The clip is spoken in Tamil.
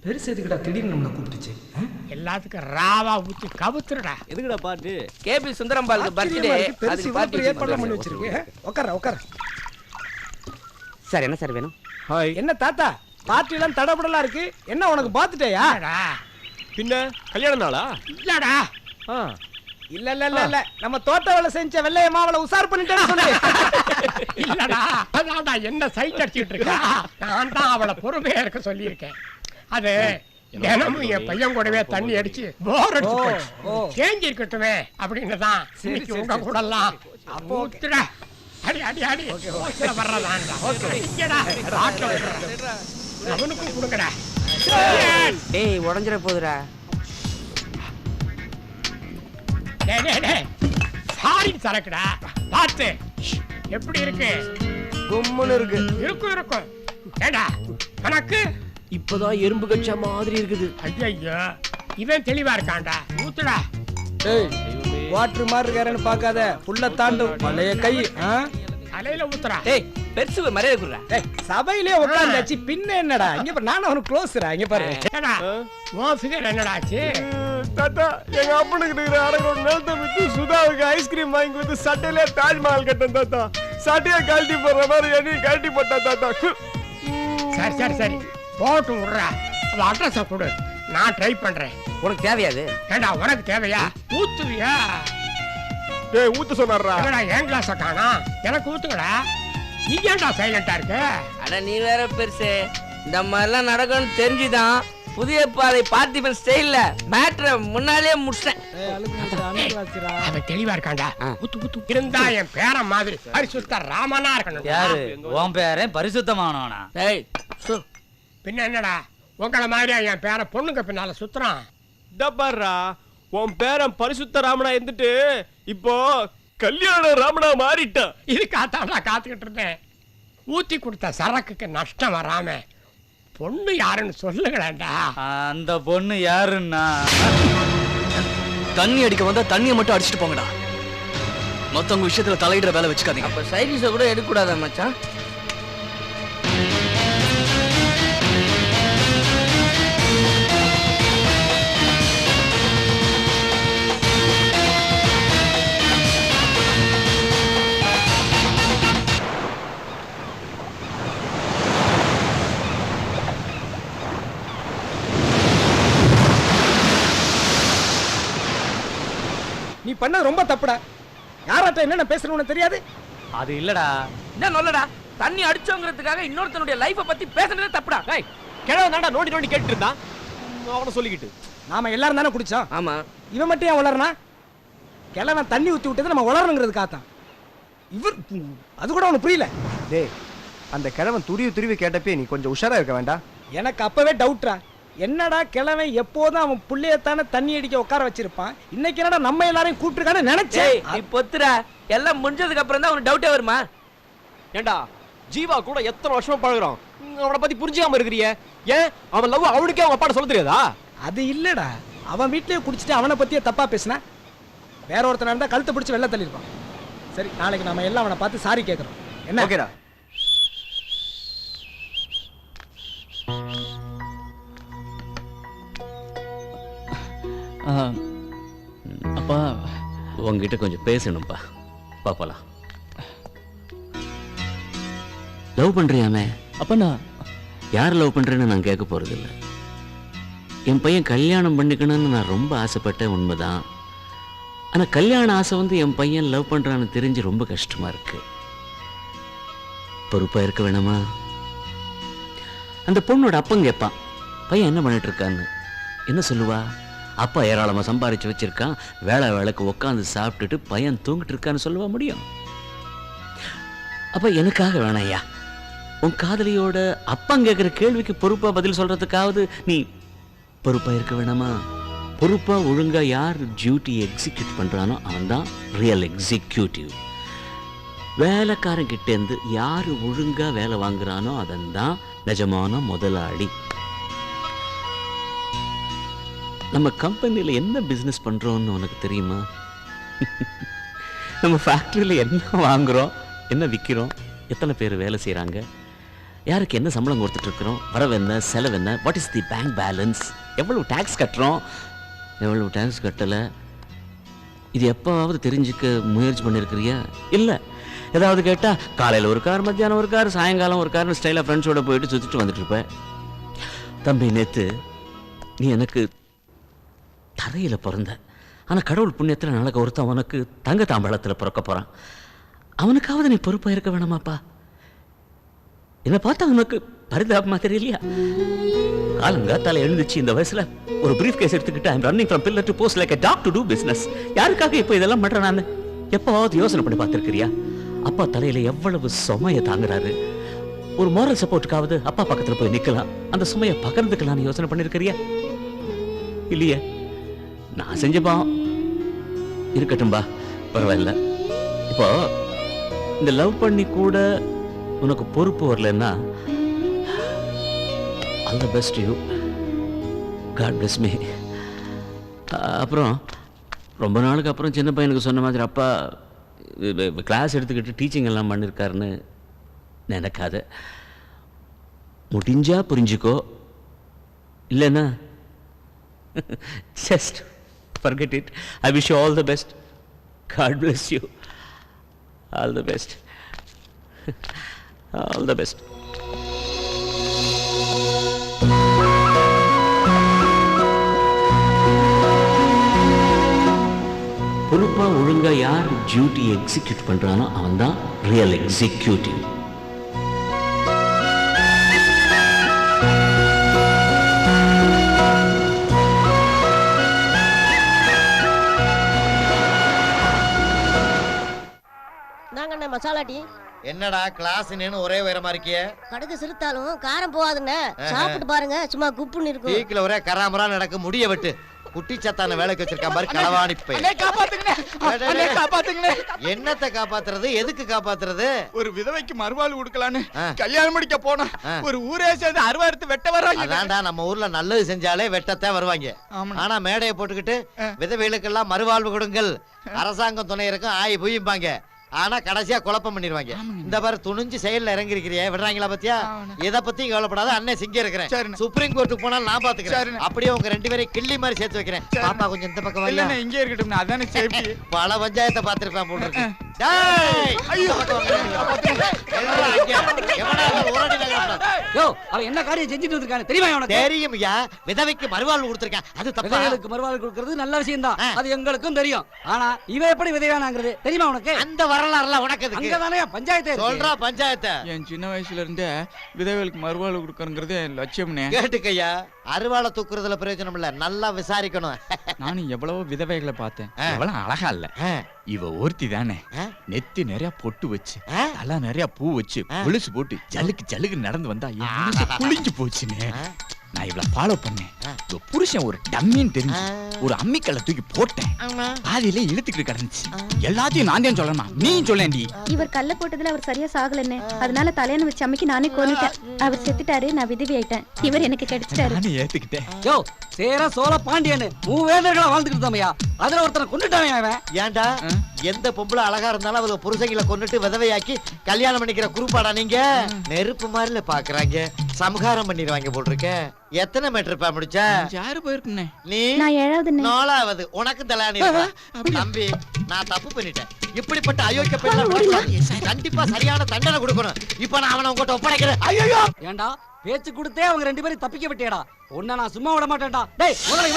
பெருசு எதுக்குடா திடீர்னு நம்மளை கூப்பிட்டுச்சு? எல்லாத்துக்கும் ராவா ஊத்தி கவுத்துறடா. எதுக்குடா பாட்டு? கேபி சுந்தரம் பாலுக்கு பர்த்டே, அதுக்கு பார்ட்டி ஏற்பாடு பண்ணி வச்சிருக்கீங்க. உட்கார. சார் என்ன சார் வேணும்? ஹாய். என்ன தாத்தா பார்ட்டி எல்லாம் தடபடலா இருக்கு? என்ன உனக்கு பார்த்துட்டேயா? பின்ன கல்யாண நாளா? இல்லடா. இல்ல நம்ம தோட்ட வேலை செஞ்ச வெள்ளைய மாவளை உசார் பண்ணிட்டேன்னு சொல்லு. இல்லடா, அதான்டா என்ன சைட் அடிச்சிட்டு இருக்கா. நான் தான் அவளை பொறுமையா இருக்க சொல்லியிருக்கேன். அது தினமும் என் பையன் கூடவே தண்ணி அடிச்சு போர் அடிச்சு சேஞ்ச் இருக்கட்டுமே அப்படின்னு தான் இன்னைக்கு உங்க கூட எல்லாம் ஊத்துடா. அடி வர்றதான்டா. அவனுக்கும் கொடுக்கடா. டேய் உடஞ்சிட போகுதுடா. சாரி சரக்குடா. பார்த்து எப்படி இருக்கு? கும்முன்னு இருக்கு. இருக்கும். ஏடா உனக்கு இப்பதான் எறும்பு கச்சா மாதிரி இருக்குது. ஐயோ இவன் தெளிவா இருக்கான்டா. ஊத்துடா. வாட்டர் மாதிரி இருக்காருன்னு பாக்காத, புள்ள தாண்டும் பழைய கை. தலையில ஊத்துறா. டேய் பெருசு மரியாதை குடுறா. சபையிலே உட்கார்ந்தாச்சு, பின்ன என்னடா? இங்க பாரு, நானும் அவனுக்கு க்ளோஸ்ரா. இங்க பாரு. ஏடா உன் ஃபிகர் என்னடா ஆச்சு? தாத்தா எங்க அப்பனுக்கு இருக்கிற அரைக்கோட நிலத்தை வித்து சுதாவுக்கு ஐஸ்கிரீம் வாங்கி கொடுத்து சட்டையிலே தாஜ்மஹால் கட்டேன் தாத்தா. சட்டையை கழட்டி போடுற மாதிரி என்னையும் கழட்டி போட்டா தாத்தா. சரி போட்டு விடுறா. அவன் அட்ரஸை கொடு, நான் ட்ரை பண்றேன். உனக்கு தேவையாது? ஏண்டா உனக்கு தேவையா? ஊத்துவியா? டேய் ஊத்து சொன்னாரா? என்னடா என் கிளாஸ காணா? எனக்கு ஊத்துக்கடா. நீ ஏன்டா சைலண்டா இருக்க? அட நீ வேற பெருசு. இந்த மாதிரிலாம் நடக்கும்னு தெரிஞ்சுதான் புதிய பாதை பார்த்திபன் ஸ்டைல்ல மேட்ரை முன்னாலே முடிச்சேன். அவன் தெளிவா இருக்கான்டா. ஊத்து இருந்தா என் பேரன் மாதிரி பரிசுத்த ராமனா இருக்கணும். யாரு உன் பேரன் பரிசுத்தமானவனா? டேய் பின்ன என்னடா உங்கள மாதிரியா என் பேரன் பொண்ணுங்க பின்னால சுத்துறான்? டப்பாரா உன் பேரன் பரிசுத்த ராமனா இருந்துட்டு இப்போ கல்யாண ராமனா மாறிட்டான். இதுக்காத்தாண்டா காத்துக்கிட்டு இருந்தேன். ஊத்தி கொடுத்த சரக்குக்கு நஷ்டம் வராம பொண்ணு யாருன்னு சொல்லுங்களேன்டா. அந்த பொண்ணு யாருன்னா, தண்ணி அடிக்க வந்தா தண்ணியை மட்டும் அடிச்சுட்டு போங்கடா. மத்தவங்க விஷயத்துல தலையிடுற வேலை வச்சுக்காதீங்க. அப்ப சைடிஷ கூட எடுக்க கூடாதா மச்சான்? நீ பண்ண ரொம்ப தப்புடா. யாராட்ட என்ன பேசுறேன்னு தெரியாது? அது இல்லடா. என்ன சொல்லடா? தண்ணி அடிச்சோங்கிறதுக்காக இன்னொருத்தனுடைய லைஃப பத்தி பேசுறதே தப்புடா. டேய் கிழவன் தான்டா நோண்டி கேட்டு இருந்தான். அவனை சொல்லிக்கிட்டு நாம எல்லாரும் தானே குடிச்சோம். ஆமா. இவன் மட்டும் ஏன் வளர்னா? கிழவன் தண்ணி ஊத்தி விட்டது நம்ம வளரணுங்கிறதுக்காகத்தான். இவர் அது கூட அவனுக்கு புரியல. டேய் அந்த கிழவன் துருவி கேட்டப்பே நீ கொஞ்சம் உஷாரா இருக்க வேண்டாம்? எனக்கு அப்பவே டவுட்ரா. என்னடா கிழவன் எப்போதும் அவன் புள்ளையத்தானே தண்ணி அடிக்க உட்கார வச்சிருப்பான், இன்னைக்கு என்னடா நம்ம எல்லாரையும் கூப்பிட்டுருக்கான்னு நினைச்சேன். நீ பொத்துறா. எல்லாம் முடிஞ்சதுக்கு அப்புறம் தான் உனக்கு டவுட்டே வருமா? ஏண்டா ஜீவா கூட எத்தனை வருஷமா பழகுறோம், அவனை பத்தி புரிஞ்சுக்காம இருக்கிறிய? ஏன் அவன் லவ் அவனுக்கே அவங்க அப்பாட்ட சொல்ல தெரியாதா? அது இல்லடா, அவன் வீட்லயே குடிச்சிட்டு அவனை பத்தியே தப்பா பேசினா வேற ஒருத்தனா இருந்தா கழுத்தை பிடிச்சி வெளில தள்ளிருப்பான். சரி நாளைக்கு நாம எல்லாம் அவனை பார்த்து சாரி கேட்கறோம். என்ன? ஓகேடா. அப்பா உங்ககிட்ட கொஞ்சம் பேசணும்பா. பாப்பலாம். லவ் பண்றியாமே? அப்ப நான் யார் லவ் பண்றேன்னு நான் கேட்க போறது இல்லை. என் பையன் கல்யாணம் பண்ணிக்கணும்னு நான் ரொம்ப ஆசைப்பட்டேன், உண்மைதான். ஆனா கல்யாண ஆசை வந்து என் பையன் லவ் பண்றான்னு தெரிஞ்சு ரொம்ப கஷ்டமா இருக்கு. பொறுப்பா இருக்க வேணாமா? அந்த பொண்ணோட அப்பன் கேட்பான், பையன் என்ன பண்ணிட்டு இருக்கான்னு. என்ன சொல்லுவா? அப்பா ஏராளமா சம்பாரிச்சு வச்சிருக்கான், வேலைக்கு உட்காந்து சாப்பிட்டுட்டு பையன் தூங்கிட்டு இருக்கான்னு சொல்லுவா முடியும்? அப்ப எனக்காக வேணாயா, உன் காதலியோட அப்பன் கேட்கிற கேள்விக்கு பொறுப்பா பதில் சொல்றதுக்காவது நீ பொறுப்பா இருக்க வேணாமா? பொறுப்பா ஒழுங்கா யார் டியூட்டி எக்ஸிக்யூட் பண்றானோ அவன் தான் ரியல் எக்ஸிக்யூட்டிவ். வேலைக்காரன் கிட்ட இருந்து யாரு ஒழுங்கா வேலை வாங்குறானோ அதன் தான் நிஜமான முதலாளி. நம்ம கம்பெனியில் என்ன பிஸ்னஸ் பண்ணுறோன்னு உனக்கு தெரியுமா? நம்ம ஃபேக்ட்ரியில் என்ன வாங்குகிறோம், என்ன விற்கிறோம், எத்தனை பேர் வேலை செய்கிறாங்க, யாருக்கு என்ன சம்பளம் கொடுத்துட்டு இருக்கிறோம், வரவு என்ன, செலவு என்ன, what is the bank balance, எவ்வளவு டேக்ஸ் கட்டுறோம், எவ்வளவு டேக்ஸ் கட்டலை, இது எப்போவாவது தெரிஞ்சுக்க முயற்சி பண்ணியிருக்கிறியா? இல்லை. ஏதாவது கேட்டால் காலையில் ஒரு கார், மத்தியானம் ஒரு கார், சாயங்காலம் ஒரு கார்னு ஸ்டைலாக ஃப்ரெண்ட்ஸோட போயிட்டு சுற்றிட்டு வந்துட்டு இருப்பேன். தம்பி, நேற்று நீ எனக்கு தரையில் பிறந்த, ஆனால் கடவுள் புண்ணியத்தில் நாளைக்கு ஒருத்தன் அவனுக்கு தங்க தாம்பழத்தில் பிறக்க போகிறான். அவனுக்காவது நீ பொறுப்பாக இருக்க வேணாமாப்பா? என்னை பார்த்தா அவனுக்கு பரிதாபமாக தெரியலையா? காலங்காத்தால எழுந்துச்சு இந்த வயசுல ஒரு பிரீஃப் கேஸ் எடுத்துக்கிட்டு I'm running from pillar to post like a dog to do business. யாருக்காக இப்போ இதெல்லாம் பண்றேன் நான்? எப்போவாவது யோசனை பண்ணி பார்த்துருக்கிறியா? அப்பா தலையில எவ்வளவு சுமையை தாங்குறாரு. ஒரு மோரல் சப்போர்ட்டுக்காவது அப்பா பக்கத்துல போய் நிக்கலாம், அந்த சுமையை பகிர்ந்துக்கலாம்னு யோசனை பண்ணிருக்கிறியா? இல்லையே. நான் செஞ்ச பாவம் இருக்கட்டும்பா, பரவாயில்ல. இப்போ இந்த லவ் பண்ணி கூட உனக்கு பொறுப்பு வரலன்னா all the best you. God bless me. அப்புறம் ரொம்ப நாளுக்கு அப்புறம் சின்ன பையனுக்கு சொன்ன மாதிரி அப்பா கிளாஸ் எடுத்துக்கிட்டு டீச்சிங் எல்லாம் பண்ணியிருக்காருன்னு நினைக்காத. முடிஞ்சா புரிஞ்சுக்கோ, இல்லைன்னா just forget it. I wish you all the best. God bless you. All the best. All the best. பொறுப்பா ஒழுங்கா யார் டியூட்டி எக்ஸிக்யூட் பண்றானோ அவன் தான் ரியல் எக்ஸிக்யூட்டிவ். நாங்க மசாலா டீ. என்னடா கிளாஸ் ஒரே உயரமா இருக்கிய? கடுகு சிறுத்தாலும் காரம் போகாதுன்னு சாப்பிட்டு பாருங்க, சும்மா குப்புன்னு இருக்கும். டீக்குல ஒரே கராமரா நடக்க, முடிய வெட்டு. குட்டி சத்தான வேலைக்கு வச்சிருக்கான் பாரு, களவாணி பையன். என்னத்தை காப்பாத்துறது, எதுக்கு காப்பாத்துறது? ஒரு விதவைக்கு மறுவாழ்வு கொடுக்கலான்னு கல்யாணம் முடிக்க போனா ஒரு ஊரே சேர்ந்து அறுவாறுத்து வெட்ட வர்றாங்க. அதான்டா, நம்ம ஊர்ல நல்லது செஞ்சாலே வெட்டத்தான் வருவாங்க. ஆனா மேடையை போட்டுக்கிட்டு விதவைகளுக்கெல்லாம் மறுவாழ்வு கொடுங்கள், அரசாங்கம் துணை இருக்கும், ஆயி புய்யும்பாங்க. ஆனா கடைசியா குழப்பம் பண்ணிடுவாங்க. இந்த பாரு, துணிஞ்சு செயல்ல இறங்கி இருக்கிறியா, விடுறாங்களா பத்தியா? எதை பத்தியும் கவலைப்படாத, அண்ணன் சிங்க இருக்கிறேன். சுப்ரீம் கோர்ட்டுக்கு போனாலும் நான் பாத்துக்கிறேன். அப்படியே உங்க 2 பேரையும் கிள்ளி மாதிரி சேர்த்து வைக்கிறேன். பாப்பா கொஞ்சம் இந்த பக்கம் வரல, இங்கே இருக்கட்டும், அதானே சேஃப்டி. பல பஞ்சாயத்தை பாத்துருப்பேன் போல இருக்கு. என்ன காரியம் செஞ்சுட்டு இருக்கானே தெரியுமா உனக்கு? தெரியும் ஐயா, விதவைக்கு மறுவாழ்வு கொடுத்திருக்கேன். அது விதவைகளுக்கு மறுவாழ்வு கொடுக்கிறது நல்ல விஷயம் தான், அது எங்களுக்கும் தெரியும். ஆனா இவ எப்படி விதவையானாங்கிறது தெரியுமா உனக்கு? அந்த வரலாறுலாம் உனக்கு எதுக்கு? அங்கதானே பஞ்சாயத்து சொல்றா பஞ்சாயத்தை. என் சின்ன வயசுல இருந்தே விதவைகளுக்கு மறுவாழ்வு கொடுக்கறங்கிறது என் லட்சியம்னே. கேட்டுக்கையா, அறுவாளை தூக்குறதுல பிரயோஜனம் இல்ல, நல்லா விசாரிக்கணும். நானும் எவ்வளவோ விதவைகளை பார்த்தேன், எவ்வளவு அழகா இல்ல. இவ ஒருத்தி தானே, நெத்தி நிறைய பொட்டு வச்சு, தலை நிறைய பூ வச்சு, கொலுசு போட்டு ஜலுக்கு ஜலுக்கு நடந்து வந்தா என் மனசு குளிஞ்சு போச்சுன்னு. நான் இவளை ஃபாலோ பண்ணேன். புருஷன் ஒரு டம்மின்னு தெரிஞ்சு ஒரு அம்மிக்கல்ல தூக்கி போட்டேன். பாதியில இழுத்துக்கிட்டு கிடந்துச்சு. எல்லாத்தையும் நான் தான் சொல்லணுமா, நீ சொல்லேன்டி. இவர் கல்ல போட்டதுல அவர் சரியா சாகலன்னு, அதனால தலையணை வச்சு அம்மிக்கு நானே கொன்னுட்டேன். அவர் செத்துட்டாரு, நான் விதவி ஆயிட்டேன். இவர் எனக்கு கிடைச்சிட்டாரு. நானே ஏத்துக்கிட்டேன். யோ சேர சோழ பாண்டியன்னு மூவேந்தர்களா வாழ்ந்துட்டு இருந்தோமையா, அதுல ஒருத்தனை கொண்டுட்டான் அவன். ஏன்டா, எந்த பொம்பளை அழகா இருந்தாலும் அவங்க புருஷங்களை கொண்டுட்டு விதவையாக்கி கல்யாணம் பண்ணிக்கிற குரூப்பாடா நீங்க? நெருப்பு மாதிரில பாக்குறாங்க, சமகாரம் பண்ணிடுவாங்க போல் இருக்க. எத்தனை மீட்டர் பா முடிச்ச? யாரு போயிருக்குண்ணே? நீ? நான் 7வது. 4வது. உனக்கு தலானி தம்பி, நான் தப்பு பண்ணிட்டேன். இப்படிப்பட்ட அயோக்கிய பெண்ணை கண்டிப்பா சரியான தண்டனை கொடுக்கணும். இப்ப நான் அவனை உங்ககிட்ட ஒப்படைக்கிறேன். ஐயோ, ஏண்டா பேச்சு கொடுத்தே அவங்க 2 பேரும் தப்பிக்க விட்டேடா. உன்னை நான் சும்மா விட மாட்டேன்டா. டேய் முதல்ல